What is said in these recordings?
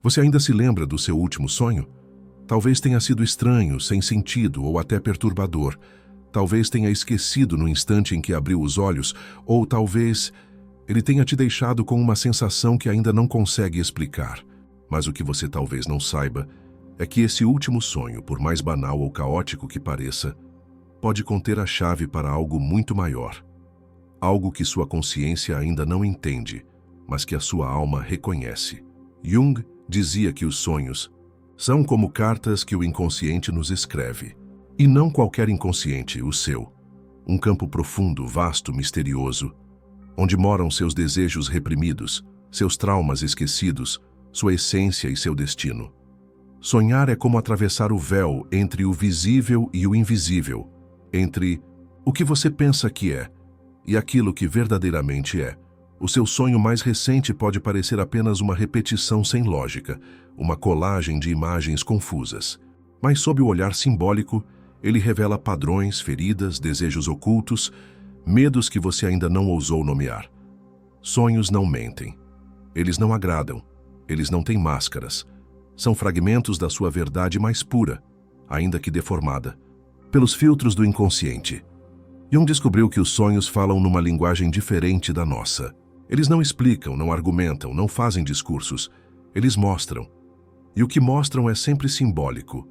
Você ainda se lembra do seu último sonho? Talvez tenha sido estranho, sem sentido ou até perturbador. Talvez tenha esquecido no instante em que abriu os olhos, ou talvez ele tenha te deixado com uma sensação que ainda não consegue explicar. Mas o que você talvez não saiba é que esse último sonho, por mais banal ou caótico que pareça, pode conter a chave para algo muito maior. Algo que sua consciência ainda não entende, mas que a sua alma reconhece. Jung dizia que os sonhos são como cartas que o inconsciente nos escreve. E não qualquer inconsciente, o seu. Um campo profundo, vasto, misterioso, onde moram seus desejos reprimidos, seus traumas esquecidos, sua essência e seu destino. Sonhar é como atravessar o véu entre o visível e o invisível, entre o que você pensa que é e aquilo que verdadeiramente é. O seu sonho mais recente pode parecer apenas uma repetição sem lógica, uma colagem de imagens confusas. Mas sob o olhar simbólico, ele revela padrões, feridas, desejos ocultos, medos que você ainda não ousou nomear. Sonhos não mentem. Eles não agradam. Eles não têm máscaras. São fragmentos da sua verdade mais pura, ainda que deformada, pelos filtros do inconsciente. Jung descobriu que os sonhos falam numa linguagem diferente da nossa. Eles não explicam, não argumentam, não fazem discursos. Eles mostram. E o que mostram é sempre simbólico.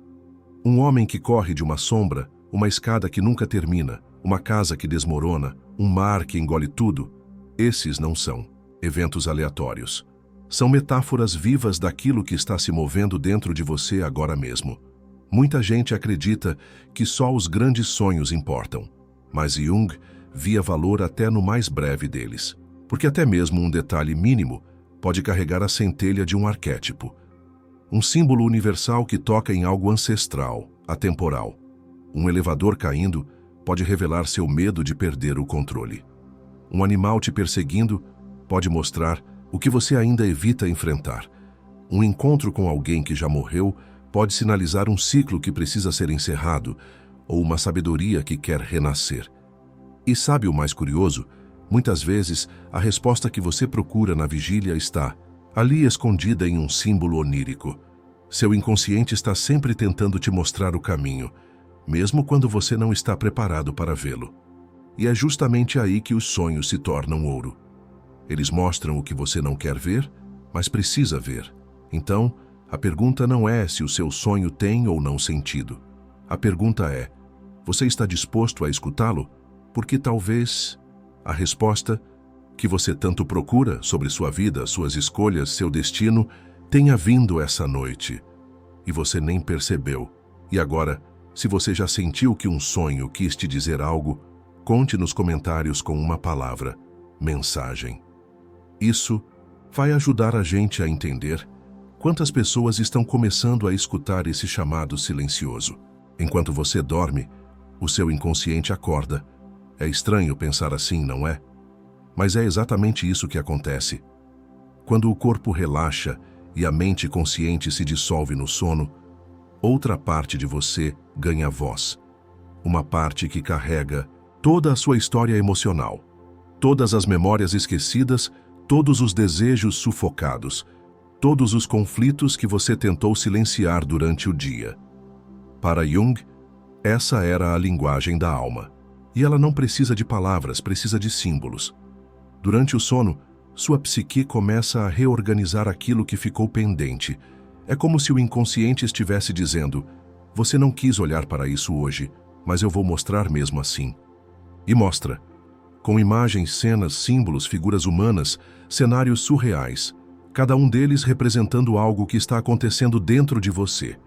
Um homem que corre de uma sombra, uma escada que nunca termina, uma casa que desmorona, um mar que engole tudo. Esses não são eventos aleatórios. São metáforas vivas daquilo que está se movendo dentro de você agora mesmo. Muita gente acredita que só os grandes sonhos importam, mas Jung via valor até no mais breve deles, porque até mesmo um detalhe mínimo pode carregar a centelha de um arquétipo. Um símbolo universal que toca em algo ancestral, atemporal. Um elevador caindo pode revelar seu medo de perder o controle. Um animal te perseguindo pode mostrar o que você ainda evita enfrentar. Um encontro com alguém que já morreu pode sinalizar um ciclo que precisa ser encerrado ou uma sabedoria que quer renascer. E sabe o mais curioso? Muitas vezes, a resposta que você procura na vigília está ali escondida em um símbolo onírico. Seu inconsciente está sempre tentando te mostrar o caminho, mesmo quando você não está preparado para vê-lo. E é justamente aí que os sonhos se tornam ouro. Eles mostram o que você não quer ver, mas precisa ver. Então, a pergunta não é se o seu sonho tem ou não sentido. A pergunta é, você está disposto a escutá-lo? Porque talvez a resposta que você tanto procura sobre sua vida, suas escolhas, seu destino, tenha vindo essa noite e você nem percebeu. E agora, se você já sentiu que um sonho quis te dizer algo, conte nos comentários com uma palavra: mensagem. Isso vai ajudar a gente a entender quantas pessoas estão começando a escutar esse chamado silencioso. Enquanto você dorme, o seu inconsciente acorda. É estranho pensar assim, não é? Mas é exatamente isso que acontece. Quando o corpo relaxa e a mente consciente se dissolve no sono, outra parte de você ganha voz. Uma parte que carrega toda a sua história emocional, todas as memórias esquecidas, todos os desejos sufocados, todos os conflitos que você tentou silenciar durante o dia. Para Jung, essa era a linguagem da alma. E ela não precisa de palavras, precisa de símbolos. Durante o sono, sua psique começa a reorganizar aquilo que ficou pendente. É como se o inconsciente estivesse dizendo: você não quis olhar para isso hoje, mas eu vou mostrar mesmo assim. E mostra. Com imagens, cenas, símbolos, figuras humanas, cenários surreais, cada um deles representando algo que está acontecendo dentro de você.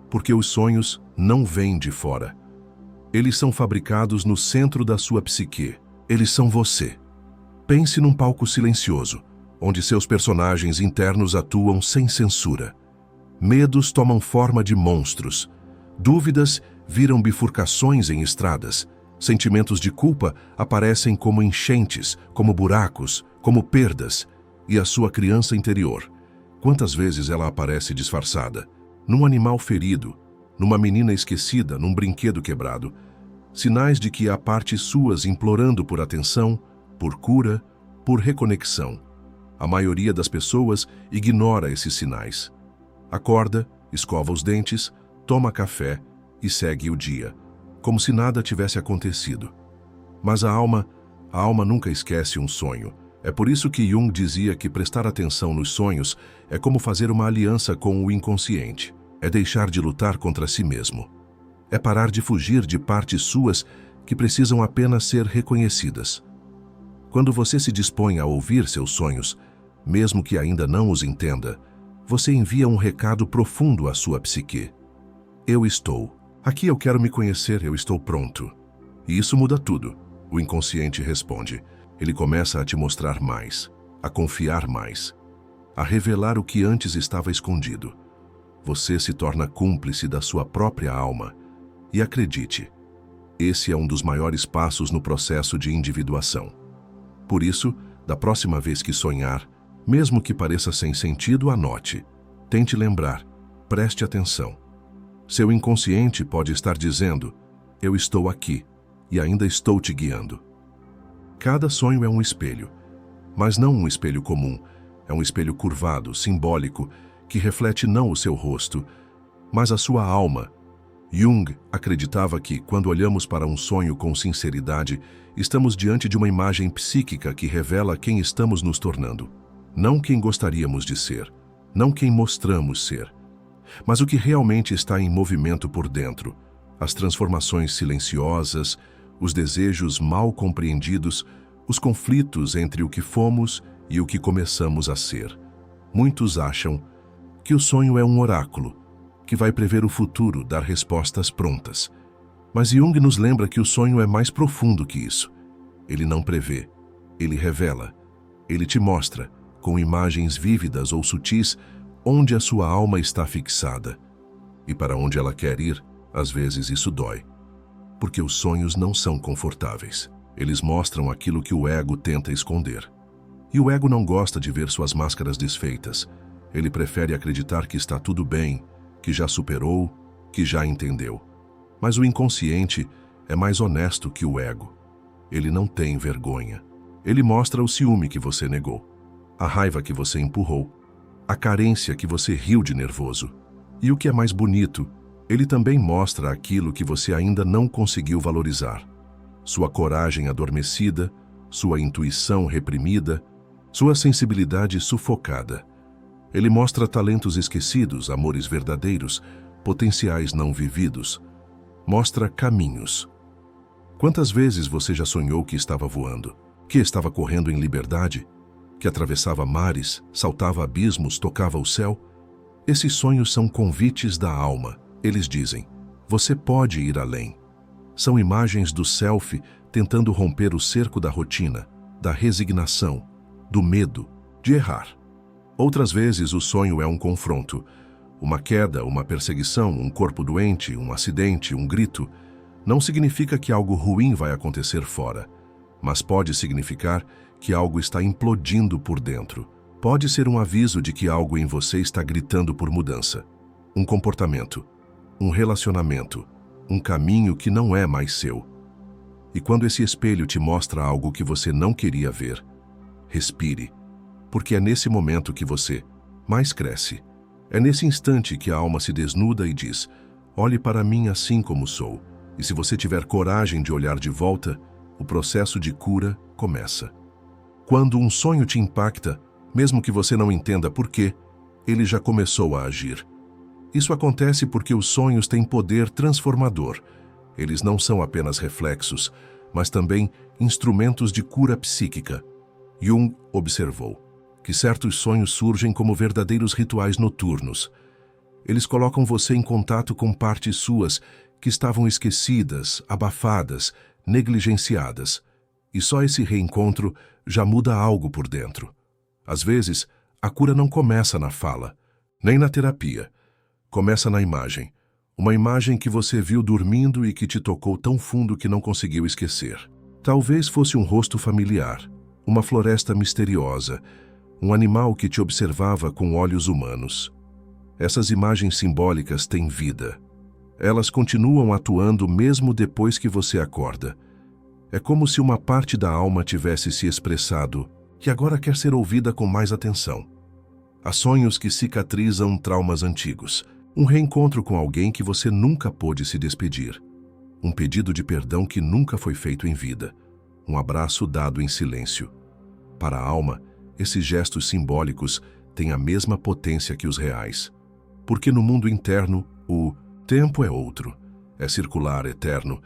Porque os sonhos não vêm de fora. Eles são fabricados no centro da sua psique. Eles são você. Pense num palco silencioso, onde seus personagens internos atuam sem censura. Medos tomam forma de monstros. Dúvidas viram bifurcações em estradas. Sentimentos de culpa aparecem como enchentes, como buracos, como perdas. E a sua criança interior? Quantas vezes ela aparece disfarçada? Num animal ferido, numa menina esquecida, num brinquedo quebrado. Sinais de que há partes suas implorando por atenção, por cura, por reconexão. A maioria das pessoas ignora esses sinais. Acorda, escova os dentes, toma café e segue o dia, como se nada tivesse acontecido. Mas a alma nunca esquece um sonho. É por isso que Jung dizia que prestar atenção nos sonhos é como fazer uma aliança com o inconsciente. É deixar de lutar contra si mesmo. É parar de fugir de partes suas que precisam apenas ser reconhecidas. Quando você se dispõe a ouvir seus sonhos, mesmo que ainda não os entenda, você envia um recado profundo à sua psique. Eu estou. Aqui eu quero me conhecer, eu estou pronto. E isso muda tudo. O inconsciente responde. Ele começa a te mostrar mais, a confiar mais, a revelar o que antes estava escondido. Você se torna cúmplice da sua própria alma. E acredite, esse é um dos maiores passos no processo de individuação. Por isso, da próxima vez que sonhar, mesmo que pareça sem sentido, anote. Tente lembrar, preste atenção. Seu inconsciente pode estar dizendo, eu estou aqui e ainda estou te guiando. Cada sonho é um espelho, mas não um espelho comum. É um espelho curvado, simbólico, que reflete não o seu rosto, mas a sua alma. Jung acreditava que, quando olhamos para um sonho com sinceridade, estamos diante de uma imagem psíquica que revela quem estamos nos tornando. Não quem gostaríamos de ser, não quem mostramos ser, mas o que realmente está em movimento por dentro, as transformações silenciosas, os desejos mal compreendidos, os conflitos entre o que fomos e o que começamos a ser. Muitos acham que o sonho é um oráculo, que vai prever o futuro, dar respostas prontas. Mas Jung nos lembra que o sonho é mais profundo que isso. Ele não prevê, ele revela, ele te mostra, com imagens vívidas ou sutis, onde a sua alma está fixada. E para onde ela quer ir, às vezes isso dói. Porque os sonhos não são confortáveis. Eles mostram aquilo que o ego tenta esconder. E o ego não gosta de ver suas máscaras desfeitas. Ele prefere acreditar que está tudo bem, que já superou, que já entendeu. Mas o inconsciente é mais honesto que o ego. Ele não tem vergonha. Ele mostra o ciúme que você negou, a raiva que você empurrou, a carência que você riu de nervoso. E o que é mais bonito, ele também mostra aquilo que você ainda não conseguiu valorizar. Sua coragem adormecida, sua intuição reprimida, sua sensibilidade sufocada. Ele mostra talentos esquecidos, amores verdadeiros, potenciais não vividos. Mostra caminhos. Quantas vezes você já sonhou que estava voando, que estava correndo em liberdade, que atravessava mares, saltava abismos, tocava o céu? Esses sonhos são convites da alma. Eles dizem, você pode ir além. São imagens do self tentando romper o cerco da rotina, da resignação, do medo, de errar. Outras vezes o sonho é um confronto, uma queda, uma perseguição, um corpo doente, um acidente, um grito. Não significa que algo ruim vai acontecer fora, mas pode significar que algo está implodindo por dentro. Pode ser um aviso de que algo em você está gritando por mudança. Um comportamento, um relacionamento, um caminho que não é mais seu. E quando esse espelho te mostra algo que você não queria ver, respire, porque é nesse momento que você mais cresce. É nesse instante que a alma se desnuda e diz, olhe para mim assim como sou. E se você tiver coragem de olhar de volta, o processo de cura começa. Quando um sonho te impacta, mesmo que você não entenda por quê, ele já começou a agir. Isso acontece porque os sonhos têm poder transformador. Eles não são apenas reflexos, mas também instrumentos de cura psíquica. Jung observou que certos sonhos surgem como verdadeiros rituais noturnos. Eles colocam você em contato com partes suas que estavam esquecidas, abafadas, negligenciadas. E só esse reencontro já muda algo por dentro. Às vezes, a cura não começa na fala, nem na terapia. Começa na imagem. Uma imagem que você viu dormindo e que te tocou tão fundo que não conseguiu esquecer. Talvez fosse um rosto familiar, uma floresta misteriosa, um animal que te observava com olhos humanos. Essas imagens simbólicas têm vida. Elas continuam atuando mesmo depois que você acorda. É como se uma parte da alma tivesse se expressado e agora quer ser ouvida com mais atenção. Há sonhos que cicatrizam traumas antigos. Um reencontro com alguém que você nunca pôde se despedir. Um pedido de perdão que nunca foi feito em vida. Um abraço dado em silêncio. Para a alma, esses gestos simbólicos têm a mesma potência que os reais. Porque no mundo interno, o tempo é outro. É circular, eterno.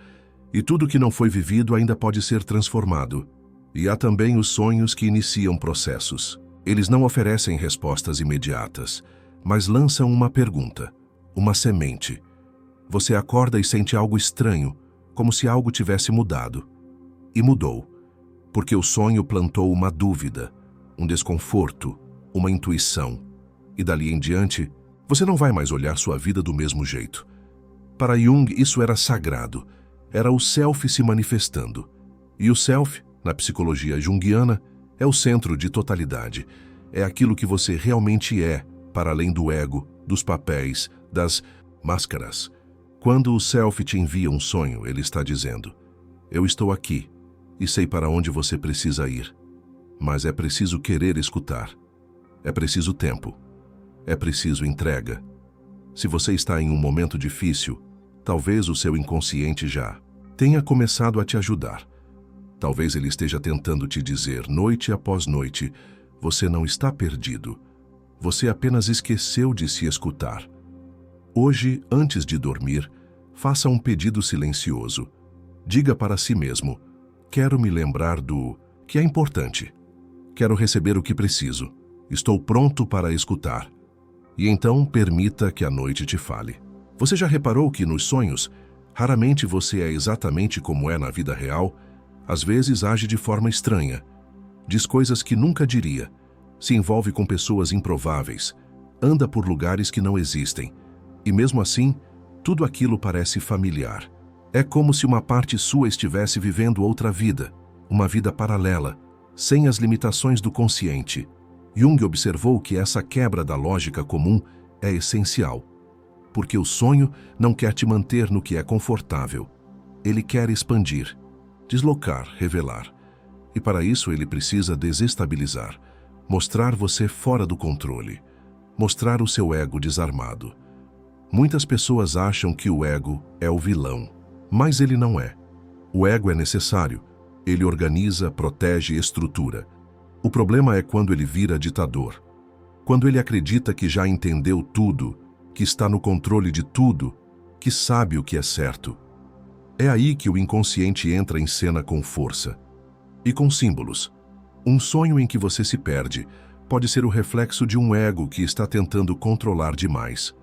E tudo que não foi vivido ainda pode ser transformado. E há também os sonhos que iniciam processos. Eles não oferecem respostas imediatas, mas lançam uma pergunta, uma semente. Você acorda e sente algo estranho, como se algo tivesse mudado. E mudou, porque o sonho plantou uma dúvida, um desconforto, uma intuição. E dali em diante, você não vai mais olhar sua vida do mesmo jeito. Para Jung, isso era sagrado. Era o self se manifestando. E o self, na psicologia junguiana, é o centro de totalidade. É aquilo que você realmente é, para além do ego, dos papéis, das máscaras. Quando o self te envia um sonho, ele está dizendo: eu estou aqui e sei para onde você precisa ir. Mas é preciso querer escutar. É preciso tempo. É preciso entrega. Se você está em um momento difícil, talvez o seu inconsciente já tenha começado a te ajudar. Talvez ele esteja tentando te dizer, noite após noite, você não está perdido. Você apenas esqueceu de se escutar. Hoje, antes de dormir, faça um pedido silencioso. Diga para si mesmo: quero me lembrar do que é importante. Quero receber o que preciso. Estou pronto para escutar. E então permita que a noite te fale. Você já reparou que nos sonhos, raramente você é exatamente como é na vida real? Às vezes age de forma estranha. Diz coisas que nunca diria. Se envolve com pessoas improváveis. Anda por lugares que não existem. E mesmo assim, tudo aquilo parece familiar. É como se uma parte sua estivesse vivendo outra vida. Uma vida paralela, sem as limitações do consciente. Jung observou que essa quebra da lógica comum é essencial. Porque o sonho não quer te manter no que é confortável. Ele quer expandir, deslocar, revelar. E para isso ele precisa desestabilizar, mostrar você fora do controle, mostrar o seu ego desarmado. Muitas pessoas acham que o ego é o vilão, mas ele não é. O ego é necessário. Ele organiza, protege e estrutura. O problema é quando ele vira ditador. Quando ele acredita que já entendeu tudo, que está no controle de tudo, que sabe o que é certo. É aí que o inconsciente entra em cena com força. E com símbolos. Um sonho em que você se perde pode ser o reflexo de um ego que está tentando controlar demais.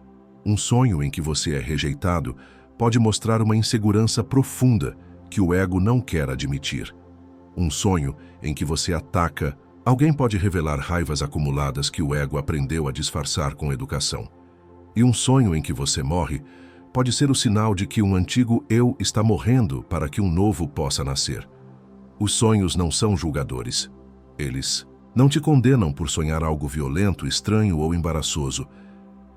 Um sonho em que você é rejeitado pode mostrar uma insegurança profunda que o ego não quer admitir. Um sonho em que você ataca, alguém pode revelar raivas acumuladas que o ego aprendeu a disfarçar com educação. E um sonho em que você morre pode ser o sinal de que um antigo eu está morrendo para que um novo possa nascer. Os sonhos não são julgadores. Eles não te condenam por sonhar algo violento, estranho ou embaraçoso.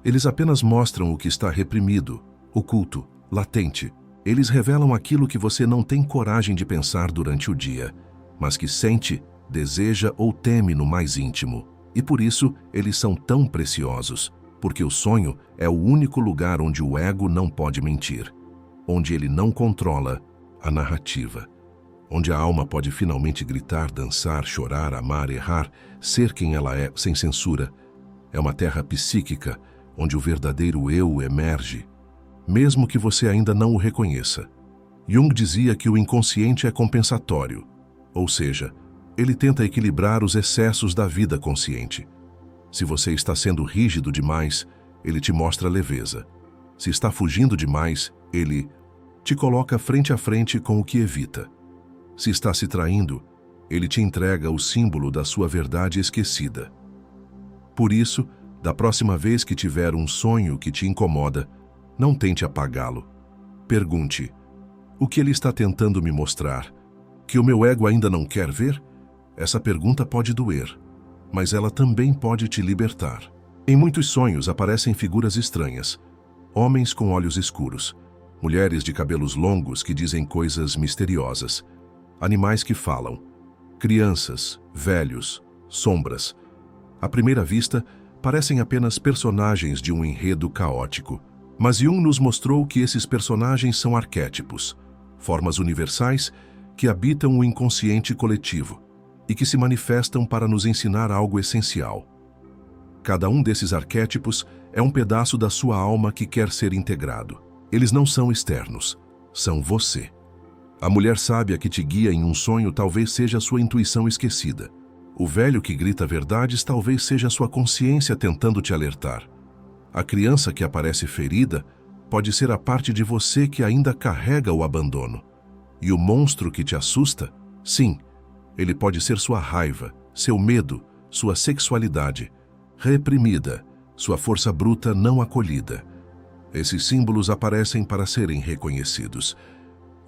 Eles apenas mostram o que está reprimido, oculto, latente. Eles revelam aquilo que você não tem coragem de pensar durante o dia, mas que sente, deseja ou teme no mais íntimo. E por isso, eles são tão preciosos, porque o sonho é o único lugar onde o ego não pode mentir, onde ele não controla a narrativa, onde a alma pode finalmente gritar, dançar, chorar, amar, errar, ser quem ela é, sem censura. É uma terra psíquica, onde o verdadeiro eu emerge, mesmo que você ainda não o reconheça. Jung dizia que o inconsciente é compensatório, ou seja, ele tenta equilibrar os excessos da vida consciente. Se você está sendo rígido demais, ele te mostra leveza. Se está fugindo demais, ele te coloca frente a frente com o que evita. Se está se traindo, ele te entrega o símbolo da sua verdade esquecida. Por isso, da próxima vez que tiver um sonho que te incomoda, não tente apagá-lo. Pergunte: o que ele está tentando me mostrar? Que o meu ego ainda não quer ver? Essa pergunta pode doer, mas ela também pode te libertar. Em muitos sonhos aparecem figuras estranhas. Homens com olhos escuros, mulheres de cabelos longos que dizem coisas misteriosas, animais que falam, crianças, velhos, sombras. À primeira vista, parecem apenas personagens de um enredo caótico. Mas Jung nos mostrou que esses personagens são arquétipos, formas universais que habitam o inconsciente coletivo e que se manifestam para nos ensinar algo essencial. Cada um desses arquétipos é um pedaço da sua alma que quer ser integrado. Eles não são externos, são você. A mulher sábia que te guia em um sonho talvez seja a sua intuição esquecida. O velho que grita verdades talvez seja a sua consciência tentando te alertar. A criança que aparece ferida pode ser a parte de você que ainda carrega o abandono. E o monstro que te assusta, sim, ele pode ser sua raiva, seu medo, sua sexualidade reprimida, sua força bruta não acolhida. Esses símbolos aparecem para serem reconhecidos.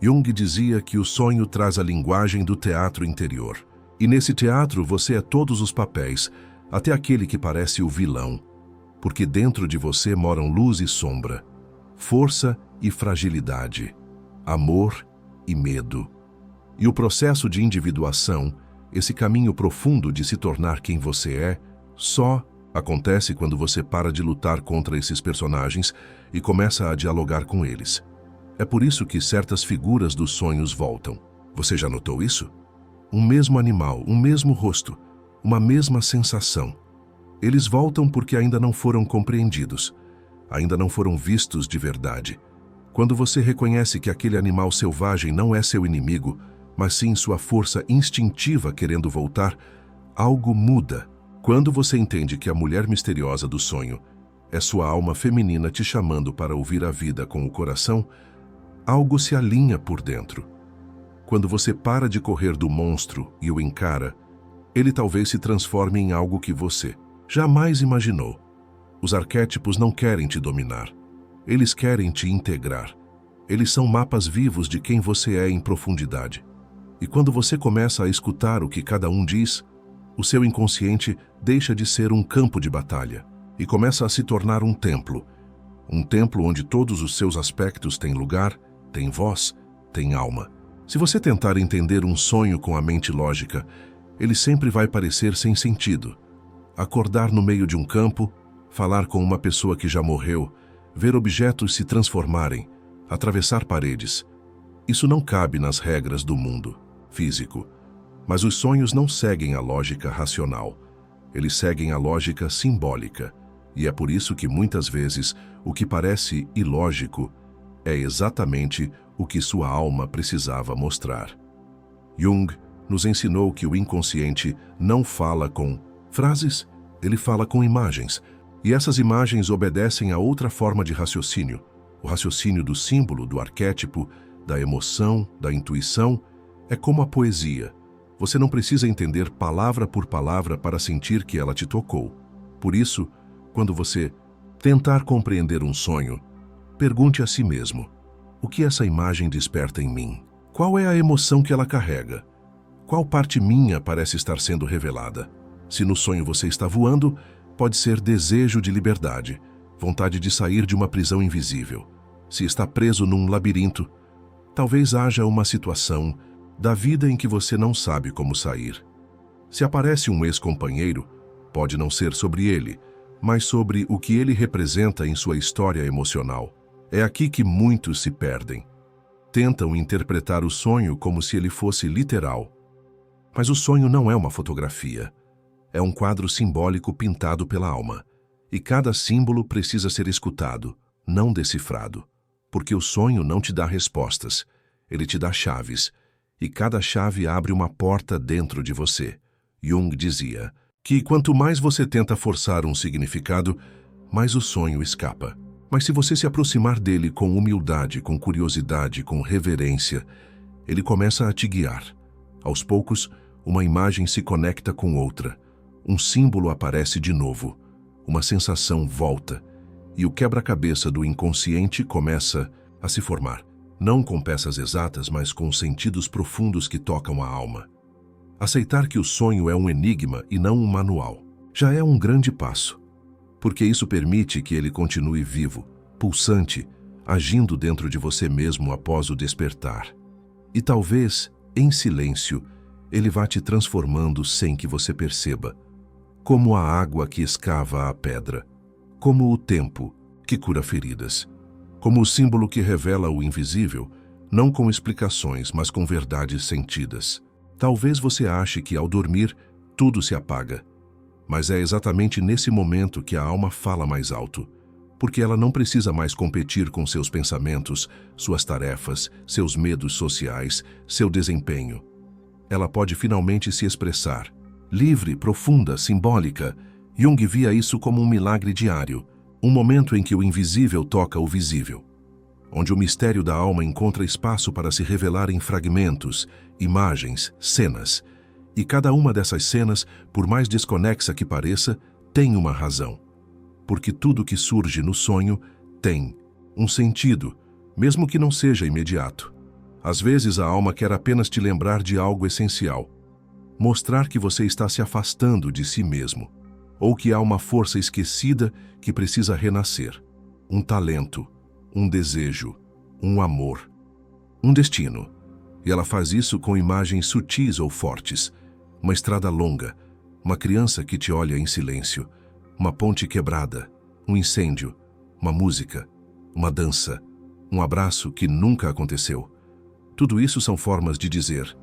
Jung dizia que o sonho traz a linguagem do teatro interior. E nesse teatro você é todos os papéis, até aquele que parece o vilão. Porque dentro de você moram luz e sombra, força e fragilidade, amor e medo. E o processo de individuação, esse caminho profundo de se tornar quem você é, só acontece quando você para de lutar contra esses personagens e começa a dialogar com eles. É por isso que certas figuras dos sonhos voltam. Você já notou isso? Um mesmo animal, um mesmo rosto, uma mesma sensação. Eles voltam porque ainda não foram compreendidos, ainda não foram vistos de verdade. Quando você reconhece que aquele animal selvagem não é seu inimigo, mas sim sua força instintiva querendo voltar, algo muda. Quando você entende que a mulher misteriosa do sonho é sua alma feminina te chamando para ouvir a vida com o coração, algo se alinha por dentro. Quando você para de correr do monstro e o encara, ele talvez se transforme em algo que você jamais imaginou. Os arquétipos não querem te dominar. Eles querem te integrar. Eles são mapas vivos de quem você é em profundidade. E quando você começa a escutar o que cada um diz, o seu inconsciente deixa de ser um campo de batalha e começa a se tornar um templo onde todos os seus aspectos têm lugar, têm voz, têm alma. Se você tentar entender um sonho com a mente lógica, ele sempre vai parecer sem sentido. Acordar no meio de um campo, falar com uma pessoa que já morreu, ver objetos se transformarem, atravessar paredes. Isso não cabe nas regras do mundo físico. Mas os sonhos não seguem a lógica racional. Eles seguem a lógica simbólica. E é por isso que muitas vezes o que parece ilógico é exatamente o que sua alma precisava mostrar. Jung nos ensinou que o inconsciente não fala com frases, ele fala com imagens. E essas imagens obedecem a outra forma de raciocínio, o raciocínio do símbolo, do arquétipo, da emoção, da intuição. É como a poesia. Você não precisa entender palavra por palavra para sentir que ela te tocou. Por isso, quando você tentar compreender um sonho, pergunte a si mesmo: o que essa imagem desperta em mim? Qual é a emoção que ela carrega? Qual parte minha parece estar sendo revelada? Se no sonho você está voando, pode ser desejo de liberdade, vontade de sair de uma prisão invisível. Se está preso num labirinto, talvez haja uma situação da vida em que você não sabe como sair. Se aparece um ex-companheiro, pode não ser sobre ele, mas sobre o que ele representa em sua história emocional. É aqui que muitos se perdem. Tentam interpretar o sonho como se ele fosse literal. Mas o sonho não é uma fotografia. É um quadro simbólico pintado pela alma. E cada símbolo precisa ser escutado, não decifrado. Porque o sonho não te dá respostas, ele te dá chaves. E cada chave abre uma porta dentro de você. Jung dizia que quanto mais você tenta forçar um significado, mais o sonho escapa. Mas se você se aproximar dele com humildade, com curiosidade, com reverência, ele começa a te guiar. Aos poucos, uma imagem se conecta com outra. Um símbolo aparece de novo. Uma sensação volta. E o quebra-cabeça do inconsciente começa a se formar. Não com peças exatas, mas com sentidos profundos que tocam a alma. Aceitar que o sonho é um enigma e não um manual já é um grande passo, porque isso permite que ele continue vivo, pulsante, agindo dentro de você mesmo após o despertar. E talvez, em silêncio, ele vá te transformando sem que você perceba, como a água que escava a pedra, como o tempo que cura feridas, como o símbolo que revela o invisível, não com explicações, mas com verdades sentidas. Talvez você ache que, ao dormir, tudo se apaga, mas é exatamente nesse momento que a alma fala mais alto, porque ela não precisa mais competir com seus pensamentos, suas tarefas, seus medos sociais, seu desempenho. Ela pode finalmente se expressar, livre, profunda, simbólica. Jung via isso como um milagre diário, um momento em que o invisível toca o visível, onde o mistério da alma encontra espaço para se revelar em fragmentos, imagens, cenas. E cada uma dessas cenas, por mais desconexa que pareça, tem uma razão. Porque tudo que surge no sonho tem um sentido, mesmo que não seja imediato. Às vezes a alma quer apenas te lembrar de algo essencial, mostrar que você está se afastando de si mesmo, ou que há uma força esquecida que precisa renascer, um talento, um desejo, um amor, um destino. E ela faz isso com imagens sutis ou fortes, uma estrada longa, uma criança que te olha em silêncio, uma ponte quebrada, um incêndio, uma música, uma dança, um abraço que nunca aconteceu. Tudo isso são formas de dizer,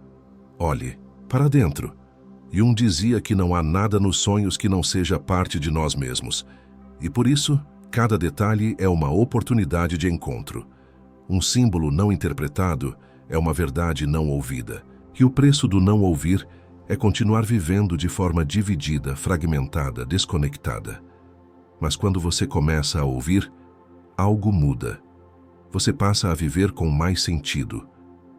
olhe para dentro. Jung dizia que não há nada nos sonhos que não seja parte de nós mesmos. E por isso, cada detalhe é uma oportunidade de encontro. Um símbolo não interpretado é uma verdade não ouvida. E o preço do não ouvir é continuar vivendo de forma dividida, fragmentada, desconectada. Mas quando você começa a ouvir, algo muda. Você passa a viver com mais sentido.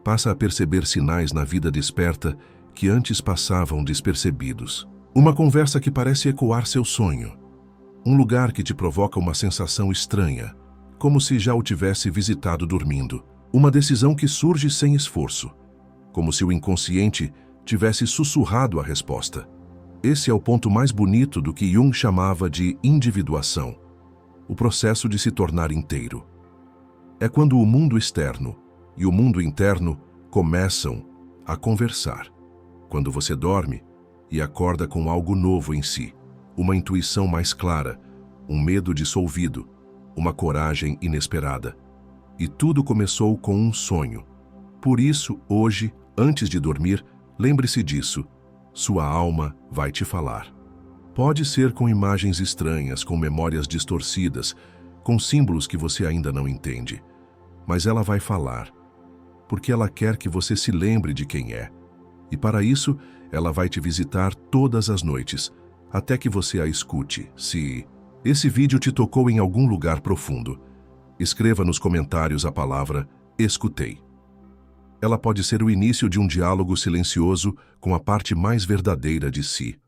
Passa a perceber sinais na vida desperta que antes passavam despercebidos. Uma conversa que parece ecoar seu sonho. Um lugar que te provoca uma sensação estranha, como se já o tivesse visitado dormindo. Uma decisão que surge sem esforço, como se o inconsciente tivesse sussurrado a resposta. Esse é o ponto mais bonito do que Jung chamava de individuação, o processo de se tornar inteiro. É quando o mundo externo e o mundo interno começam a conversar. Quando você dorme e acorda com algo novo em si, uma intuição mais clara, um medo dissolvido, uma coragem inesperada. E tudo começou com um sonho. Por isso, hoje, antes de dormir, lembre-se disso. Sua alma vai te falar. Pode ser com imagens estranhas, com memórias distorcidas, com símbolos que você ainda não entende. Mas ela vai falar, porque ela quer que você se lembre de quem é. E para isso, ela vai te visitar todas as noites, até que você a escute. Se esse vídeo te tocou em algum lugar profundo, escreva nos comentários a palavra "escutei". Ela pode ser o início de um diálogo silencioso com a parte mais verdadeira de si.